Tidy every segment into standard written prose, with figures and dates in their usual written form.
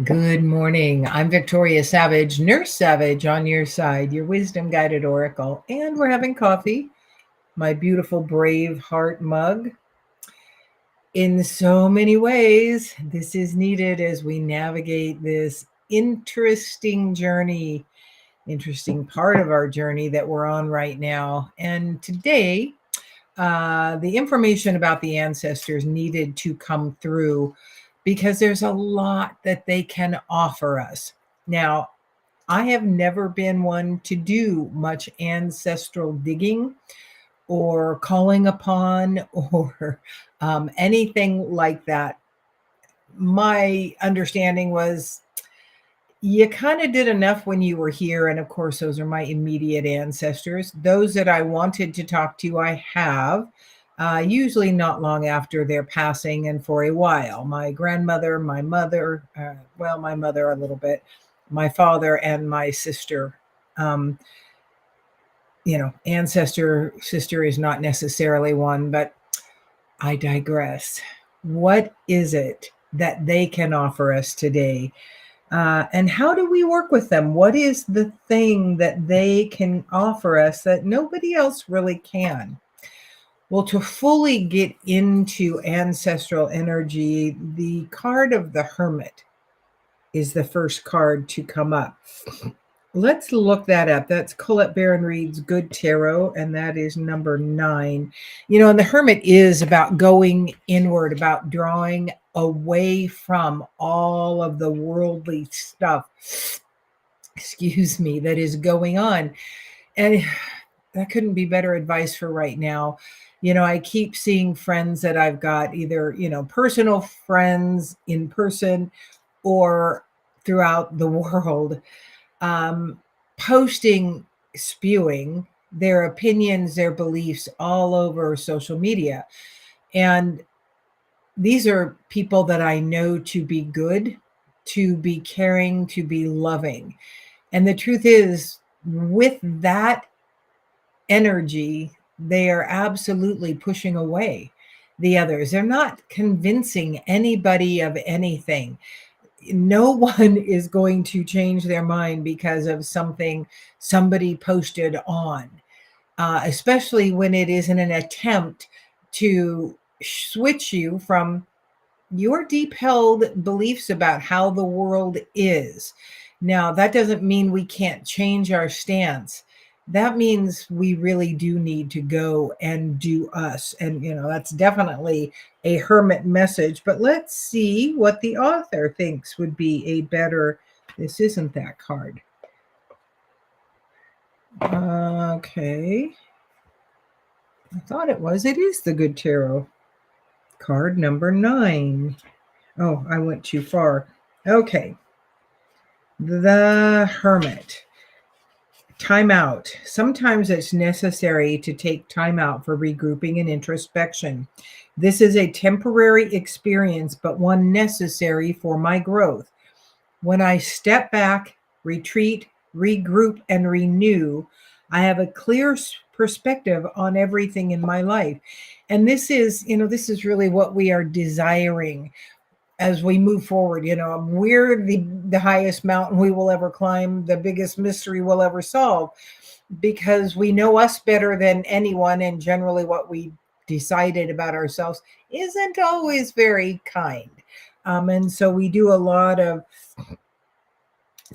Good morning. I'm Victoria Savage, Nurse Savage on your side, your wisdom guided oracle. And we're having coffee, my beautiful brave heart mug. In so many ways, this is needed as we navigate this interesting part of our journey that we're on right now. And today, the information about the ancestors needed to come through because there's a lot that they can offer us. Now, I have never been one to do much ancestral digging or calling upon or anything like that. My understanding was you kind of did enough when you were here. And of course, those are my immediate ancestors. Those that I wanted to talk to, I have. Usually not long after their passing and for a while. My grandmother, my mother, my mother a little bit, my father, and my sister. Um, sister is not necessarily one, but I digress. What is it that they can offer us today? And how do we work with them? What is the thing that they can offer us that nobody else really can? Well, to fully get into ancestral energy, the card of the Hermit is the first card to come up. Let's look that up. That's Colette Baron Reed's Good Tarot, and that is number 9. And the Hermit is about going inward, about drawing away from all of the worldly stuff, that is going on. And that couldn't be better advice for right now. I keep seeing friends that I've got, either, personal friends in person or throughout the world, posting, spewing their opinions, their beliefs all over social media. And these are people that I know to be good, to be caring, to be loving. And the truth is, with that energy, they are absolutely pushing away the others. They're not convincing anybody of anything. No one is going to change their mind because of something somebody posted on, especially when it is in an attempt to switch you from your deep held beliefs about how the world is. Now, that doesn't mean we can't change our stance. That means we really do need to go and do us. And, that's definitely a hermit message. But let's see what the author thinks would be a better. This isn't that card. Okay. I thought it was. It is the Good Tarot. Card number 9. Oh, I went too far. Okay. The Hermit. Time out. Sometimes it's necessary to take time out for regrouping and introspection. This is a temporary experience, but one necessary for my growth. When I step back, retreat, regroup, and renew, I have a clear perspective on everything in my life. And this is really what we are desiring as we move forward. We're the highest mountain we will ever climb, the biggest mystery we'll ever solve, because we know us better than anyone, and generally what we decided about ourselves isn't always very kind. And so we do a lot of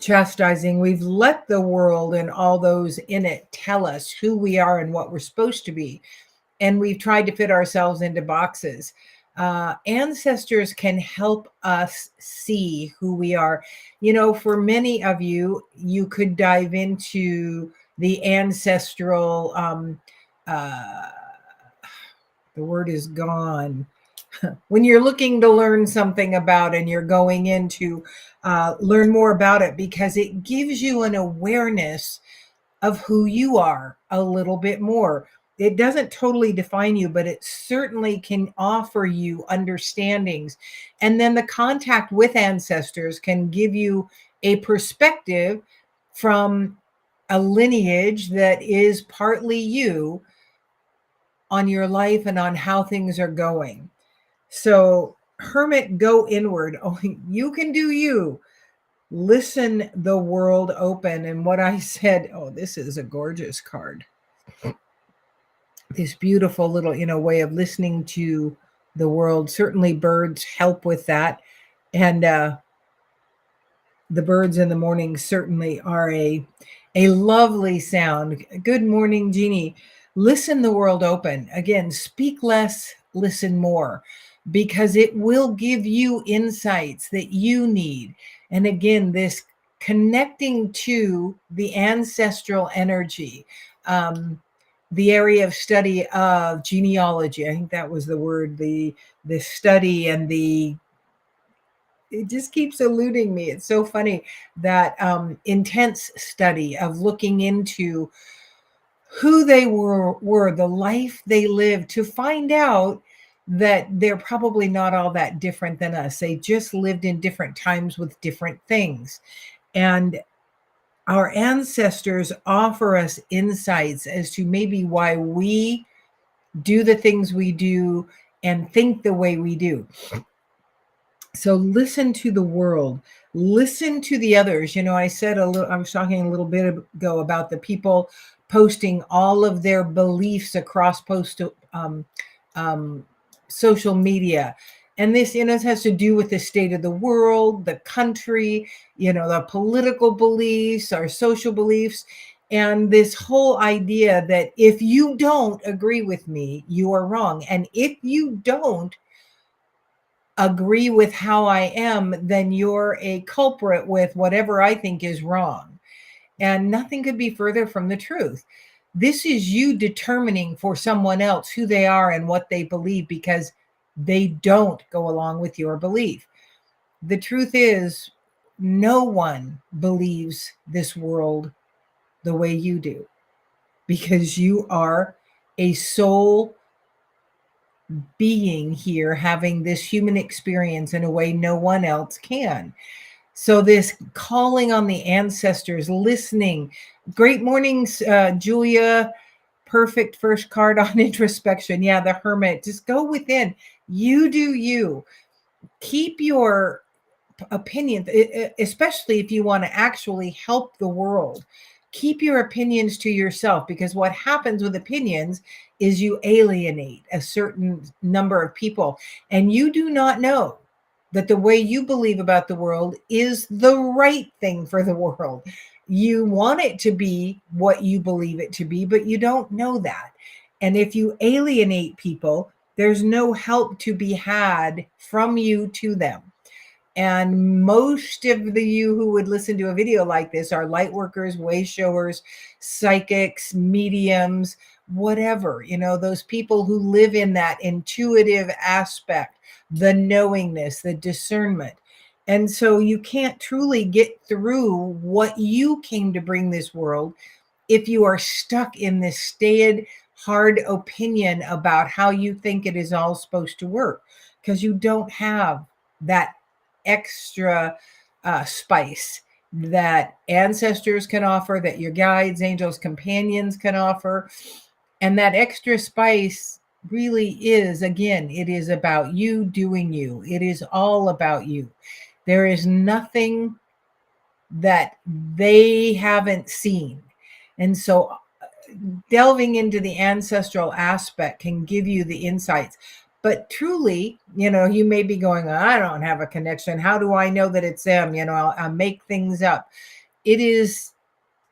chastising. We've let the world and all those in it tell us who we are and what we're supposed to be, and we've tried to fit ourselves into boxes. Ancestors can help us see who we are. For many of you, you could dive into the ancestral, the word is gone. When you're looking to learn something about, and you're going in to learn more about it, because it gives you an awareness of who you are a little bit more. It doesn't totally define you, but it certainly can offer you understandings. And then the contact with ancestors can give you a perspective from a lineage that is partly you, on your life and on how things are going. So Hermit, go inward. Only you can do you. Listen the world open. And what I said, oh, this is a gorgeous card. This beautiful little, way of listening to the world. Certainly birds help with that. And the birds in the morning certainly are a lovely sound. Good morning, Jeannie. Listen the world open. Again, speak less, listen more, because it will give you insights that you need. And again, this connecting to the ancestral energy, the area of study of genealogy. I think that was the word, the study and the, it just keeps eluding me. It's so funny, that intense study of looking into who they were, the life they lived, to find out that they're probably not all that different than us. They just lived in different times with different things. And our ancestors offer us insights as to maybe why we do the things we do and think the way we do. So listen to the world, listen to the others. I said I was talking a little bit ago about the people posting all of their beliefs across social media. And this, has to do with the state of the world, the country, the political beliefs, our social beliefs. And this whole idea that if you don't agree with me, you are wrong. And if you don't agree with how I am, then you're a culprit with whatever I think is wrong. And nothing could be further from the truth. This is you determining for someone else who they are and what they believe, because they don't go along with your belief. The truth is, no one believes this world the way you do, because you are a soul being here, having this human experience in a way no one else can. So this calling on the ancestors, listening. Great mornings, Julia. Perfect first card on introspection. Yeah, the Hermit. Just go within. You do you. Keep your opinion, especially if you want to actually help the world. Keep your opinions to yourself, because what happens with opinions is you alienate a certain number of people, and you do not know that the way you believe about the world is the right thing for the world. You want it to be what you believe it to be, but you don't know that. And if you alienate people, there's no help to be had from you to them. And most of you who would listen to a video like this are light workers, way showers, psychics, mediums, whatever, those people who live in that intuitive aspect, the knowingness, the discernment. And so you can't truly get through what you came to bring this world if you are stuck in this staid, hard opinion about how you think it is all supposed to work, because you don't have that extra spice that ancestors can offer, that your guides, angels, companions can offer. And that extra spice really is, again, it is about you doing you. It is all about you. There is nothing that they haven't seen. And so delving into the ancestral aspect can give you the insights. But truly, you may be going, I don't have a connection. How do I know that it's them? I'll make things up.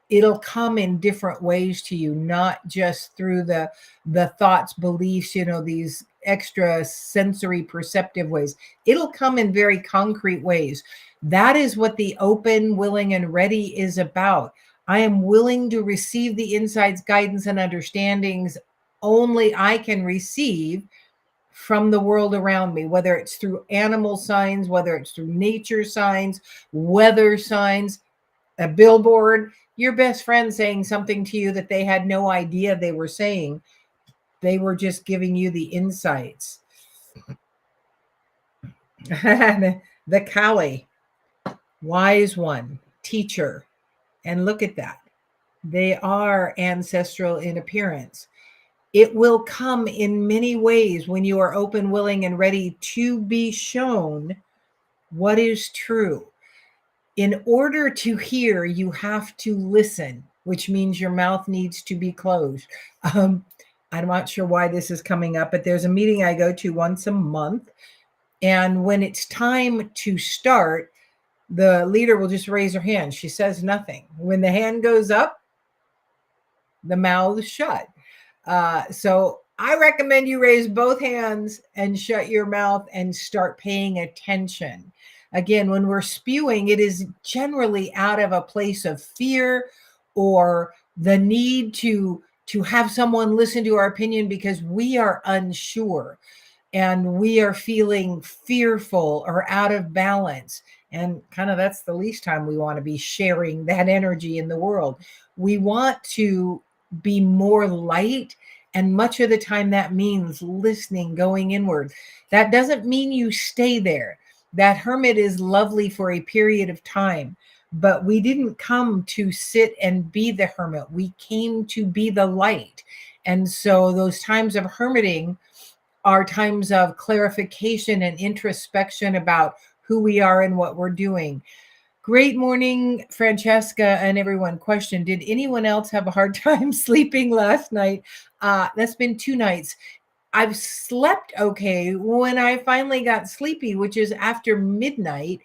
It'll come in different ways to you, not just through the thoughts, beliefs, these extra sensory perceptive ways. It'll come in very concrete ways. That is what the open, willing, and ready is about. I am willing to receive the insights, guidance, and understandings only I can receive from the world around me, whether it's through animal signs, whether it's through nature signs, weather signs, a billboard, your best friend saying something to you that they had no idea they were saying. They were just giving you the insights. The Kali, wise one, teacher. And look at that. They are ancestral in appearance. It will come in many ways when you are open, willing, and ready to be shown what is true. In order to hear, you have to listen, which means your mouth needs to be closed. Um, I'm not sure why this is coming up, but there's a meeting I go to once a month. And when it's time to start, the leader will just raise her hand. She says nothing. When the hand goes up, the mouth is shut. So I recommend you raise both hands and shut your mouth and start paying attention. Again, when we're spewing, it is generally out of a place of fear or the need to have someone listen to our opinion because we are unsure and we are feeling fearful or out of balance. And kind of that's the least time we want to be sharing that energy in the world. We want to be more light. And much of the time that means listening, going inward. That doesn't mean you stay there. That hermit is lovely for a period of time, but we didn't come to sit and be the hermit. We came to be the light. And so those times of hermiting are times of clarification and introspection about who we are and what we're doing. Great morning, Francesca and everyone. Question: did anyone else have a hard time sleeping last night? That's been 2 nights. I've slept okay when I finally got sleepy, which is after midnight.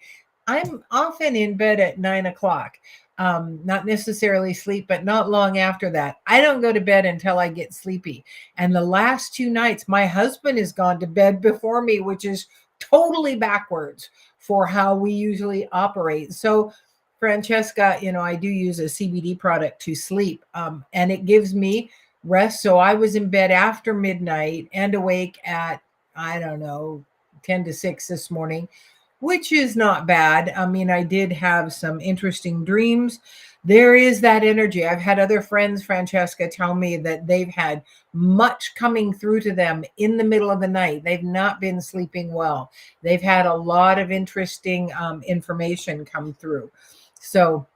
I'm often in bed at 9 o'clock. Not necessarily sleep, but not long after that. I don't go to bed until I get sleepy. And the last 2 nights, my husband has gone to bed before me, which is totally backwards for how we usually operate. So, Francesca, I do use a CBD product to sleep, and it gives me rest. So I was in bed after midnight and awake at, I don't know, 10 to 6 this morning, which is not bad. I mean, I did have some interesting dreams. There is that energy. I've had other friends, Francesca, tell me that they've had much coming through to them in the middle of the night. They've not been sleeping well. They've had a lot of interesting information come through. So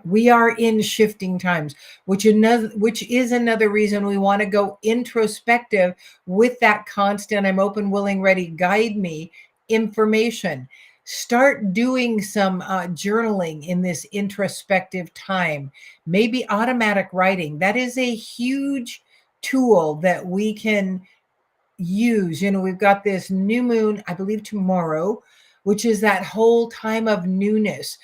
we are in shifting times, which is another reason we want to go introspective with that constant I'm open, willing, ready, guide me information. Start doing some journaling in this introspective time, maybe automatic writing. That is a huge tool that we can use. We've got this new moon, I believe tomorrow, which is that whole time of newness.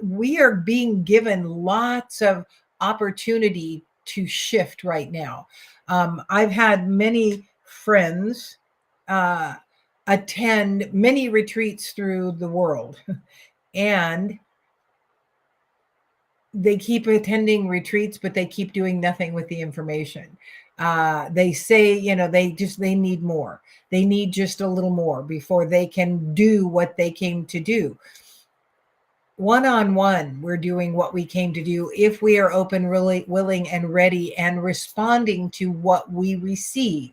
We are being given lots of opportunity to shift right now. I've had many friends attend many retreats through the world, and they keep attending retreats, but they keep doing nothing with the information. They say, they need more. They need just a little more before they can do what they came to do. One-on-one, we're doing what we came to do if we are open, really willing, and ready, and responding to what we receive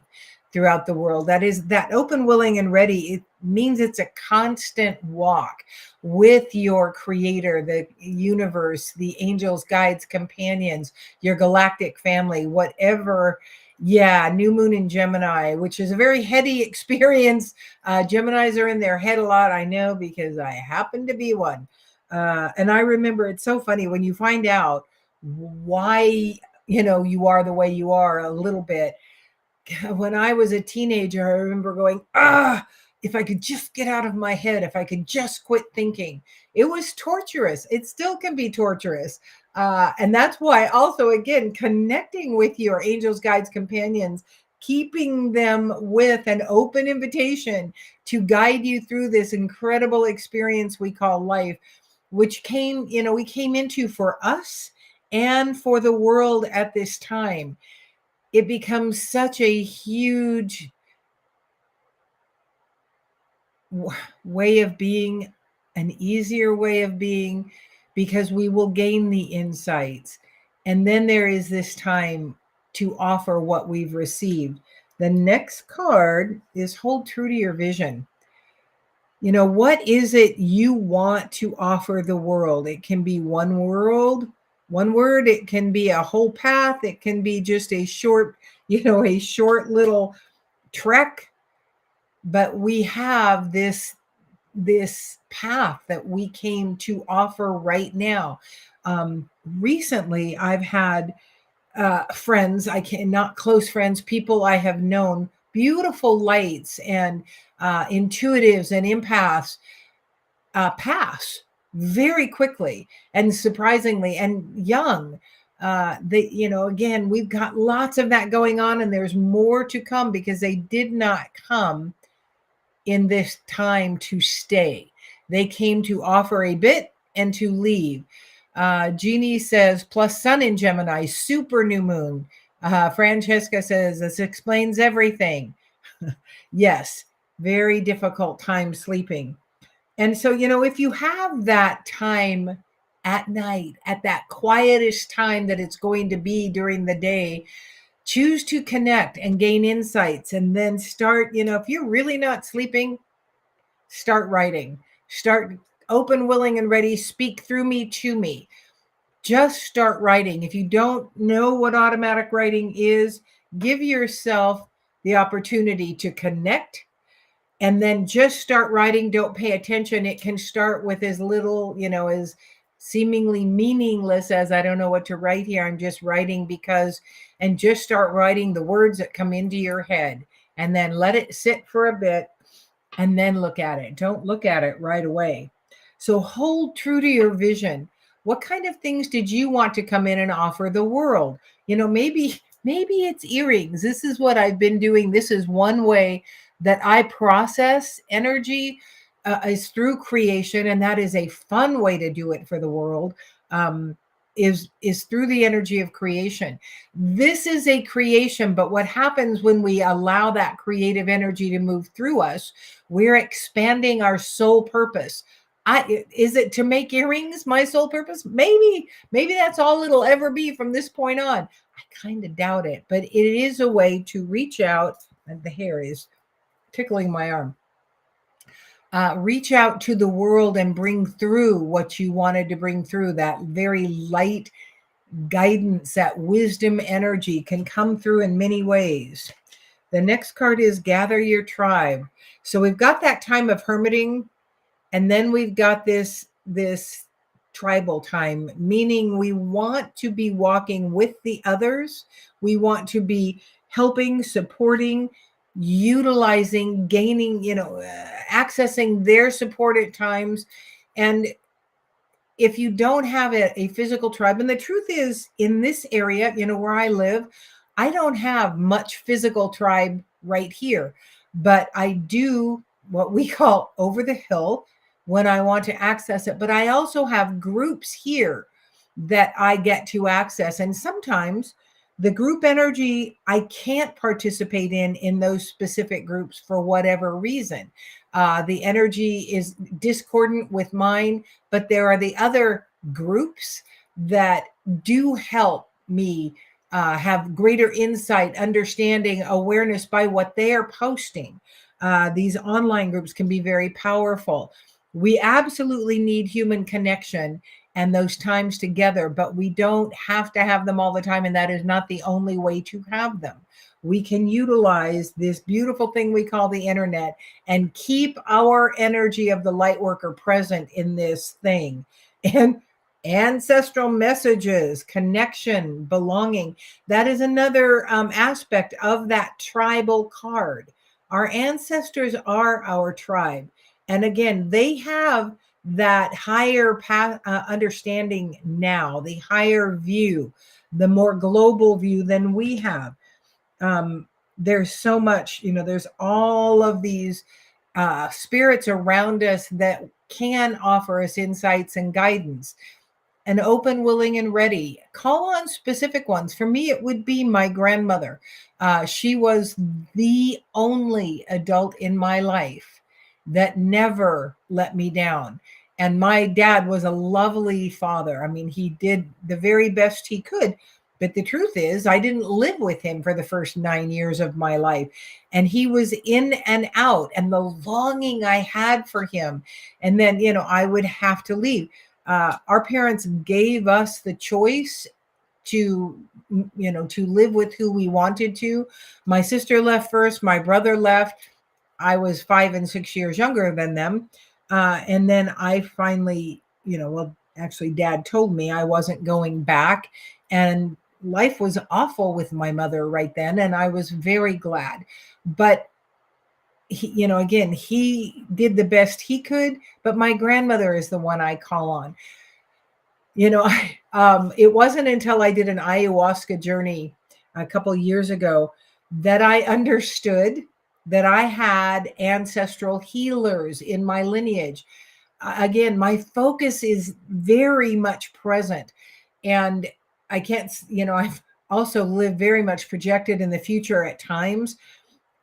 throughout the world. That is that open, willing, and ready. It means it's a constant walk with your creator, the universe, the angels, guides, companions, your galactic family, whatever. Yeah, new moon in Gemini, which is a very heady experience. Geminis are in their head a lot, I know, because I happen to be one. And I remember, it's so funny when you find out why, you are the way you are a little bit. When I was a teenager, I remember going, if I could just get out of my head, if I could just quit thinking. It was torturous. It still can be torturous. And that's why also, again, connecting with your angels, guides, companions, keeping them with an open invitation to guide you through this incredible experience we call life, which we came into for us and for the world at this time. It becomes such a huge way of being, an easier way of being, because we will gain the insights. And then there is this time to offer what we've received. The next card is hold true to your vision. What is it you want to offer the world? It can be one word. It can be a whole path. It can be just a short, a short little trek, but we have this path that we came to offer right now. Recently, I've had friends, not close friends, people I have known, beautiful lights and intuitives and empaths pass very quickly and surprisingly and young. Again, we've got lots of that going on, and there's more to come because they did not come in this time to stay. They came to offer a bit and to leave. Jeannie says, plus sun in Gemini, super new moon. Francesca says, this explains everything. Yes, very difficult time sleeping. And so, if you have that time at night, at that quietest time that it's going to be during the day, choose to connect and gain insights, and then start, if you're really not sleeping, start writing. Start open, willing, and ready. Speak through me, to me. Just start writing. If you don't know what automatic writing is, give yourself the opportunity to connect and then just start writing. Don't pay attention. It can start with as little, as seemingly meaningless as, I don't know what to write here, I'm just writing because, and just start writing the words that come into your head, and then let it sit for a bit, and then look at it. Don't look at it right away. So hold true to your vision. What kind of things did you want to come in and offer the world? Maybe it's earrings. This is what I've been doing. This is one way that I process energy, is through creation, and that is a fun way to do it for the world. Is through the energy of creation. This is a creation, but what happens when we allow that creative energy to move through us? We're expanding our soul purpose. Is it to make earrings my soul purpose? Maybe that's all it'll ever be from this point on. I kind of doubt it, but it is a way to reach out. And the hair is tickling my arm. Reach out to the world and bring through what you wanted to bring through. That very light guidance, that wisdom energy can come through in many ways. The next card is gather your tribe. So we've got that time of hermiting, and then we've got this tribal time, meaning we want to be walking with the others. We want to be helping, supporting, utilizing, gaining, accessing their support at times. And if you don't have a physical tribe, and the truth is, in this area, where I live, I don't have much physical tribe right here, but I do what we call over the hill when I want to access it. But I also have groups here that I get to access. And sometimes the group energy, I can't participate in those specific groups for whatever reason. The energy is discordant with mine, but there are the other groups that do help me have greater insight, understanding, awareness by what they are posting. These online groups can be very powerful. We absolutely need human connection and those times together, but we don't have to have them all the time, and that is not the only way to have them. We can utilize this beautiful thing we call the internet and keep our energy of the light worker present in this thing. And ancestral messages, connection, belonging, that is another aspect of that tribal card. Our ancestors are our tribe. And again, they have that higher understanding now, the higher view, the more global view than we have. There's so much, there's all of these spirits around us that can offer us insights and guidance. And open, willing, and ready. Call on specific ones. For me, it would be my grandmother. She was the only adult in my life that never let me down. And my dad was a lovely father. I mean, he did the very best he could. But the truth is, I didn't live with him for the first 9 years of my life. And he was in and out, and the longing I had for him. And then, I would have to leave. Our parents gave us the choice to, to live with who we wanted to. My sister left first, my brother left. I was 5 and 6 years younger than them. And then I finally, well, actually, dad told me I wasn't going back. And life was awful with my mother right then. And I was very glad. But he, again, he did the best he could. But my grandmother is the one I call on. It wasn't until I did an ayahuasca journey a couple years ago that I understood that I had ancestral healers in my lineage. Again, my focus is very much present. And I can't, I've also lived very much projected in the future at times.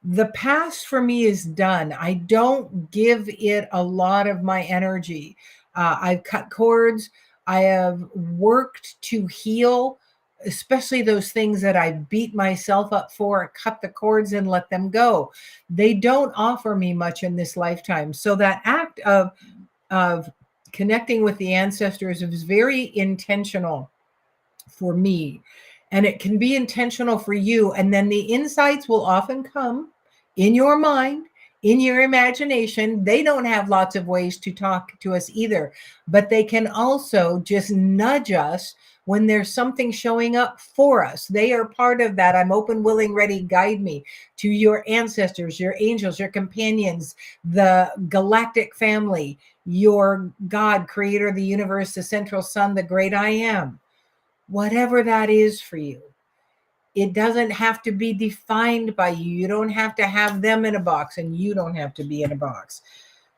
The past for me is done. I don't give it a lot of my energy. I've cut cords. I have worked to heal, especially those things that I beat myself up for, cut the cords and let them go. They don't offer me much in this lifetime. So that act of connecting with the ancestors is very intentional for me. And it can be intentional for you. And then the insights will often come in your mind, in your imagination. They don't have lots of ways to talk to us either, but they can also just nudge us when there's something showing up for us. They are part of that. I'm open, willing, ready, guide me to your ancestors, your angels, your companions, the galactic family, your God, creator of the universe, the central sun, the great I am. Whatever that is for you. It doesn't have to be defined by you. You don't have to have them in a box, and you don't have to be in a box.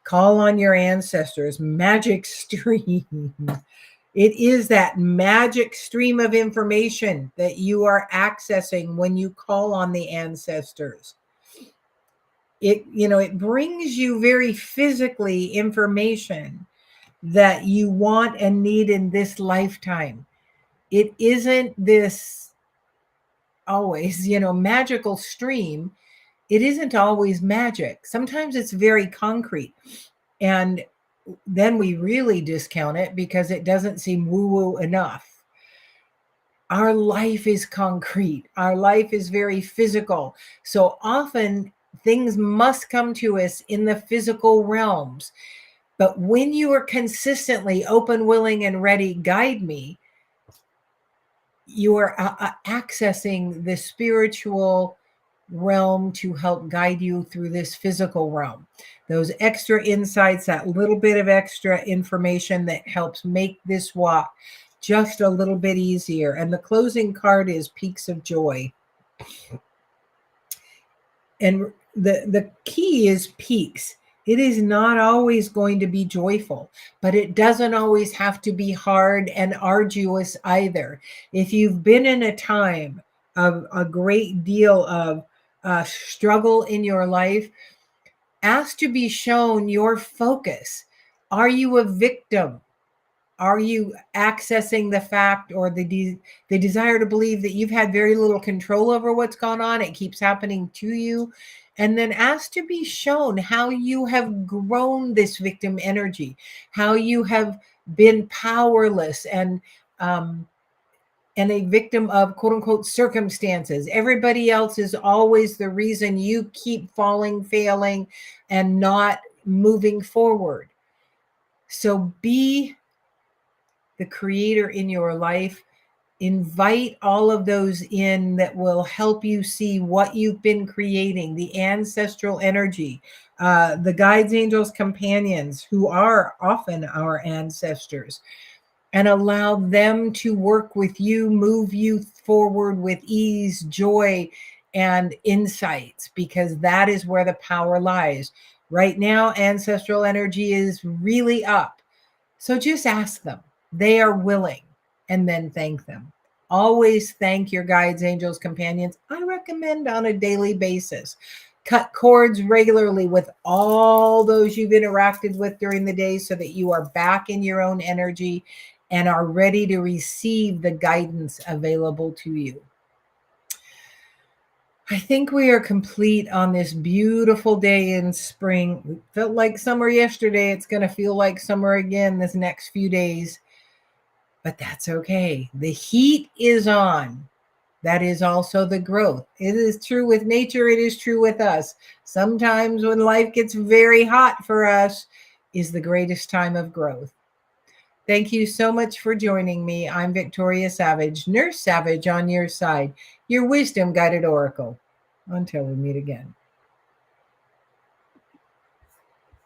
Call on your ancestors. Magic stream. It is that magic stream of information that you are accessing when you call on the ancestors. It brings you very physically information that you want and need in this lifetime. It isn't this always, magical stream. It isn't always magic. Sometimes it's very concrete. And then we really discount it because it doesn't seem woo-woo enough. Our life is concrete. Our life is very physical. So often things must come to us in the physical realms. But when you are consistently open, willing, and ready, guide me, you are accessing the spiritual realm to help guide you through this physical realm. Those extra insights, that little bit of extra information that helps make this walk just a little bit easier. And the closing card is Peaks of Joy. And the key is peaks. It is not always going to be joyful, but it doesn't always have to be hard and arduous either. If you've been in a time of a great deal of struggle in your life, ask to be shown your focus. Are you a victim? Are you accessing the fact or the desire to believe that you've had very little control over what's gone on? It keeps happening to you. And then ask to be shown how you have grown this victim energy, how you have been powerless and a victim of quote unquote circumstances. Everybody else is always the reason you keep falling, failing, and not moving forward. So be the creator in your life. Invite all of those in that will help you see what you've been creating, the ancestral energy, the guides, angels, companions, who are often our ancestors, and allow them to work with you, move you forward with ease, joy, and insights, because that is where the power lies. Right now, ancestral energy is really up. So just ask them. They are willing. And then thank them. Always thank your guides, angels, companions. I recommend on a daily basis. Cut cords regularly with all those you've interacted with during the day so that you are back in your own energy and are ready to receive the guidance available to you. I think we are complete on this beautiful day in spring. It felt like summer yesterday. It's going to feel like summer again this next few days. but that's okay. The heat is on. That is also the growth. It is true with nature, it is true with us. Sometimes when life gets very hot for us is the greatest time of growth. Thank you so much for joining me. I'm Victoria Savage, Nurse Savage on your side, your wisdom guided oracle. Until we meet again.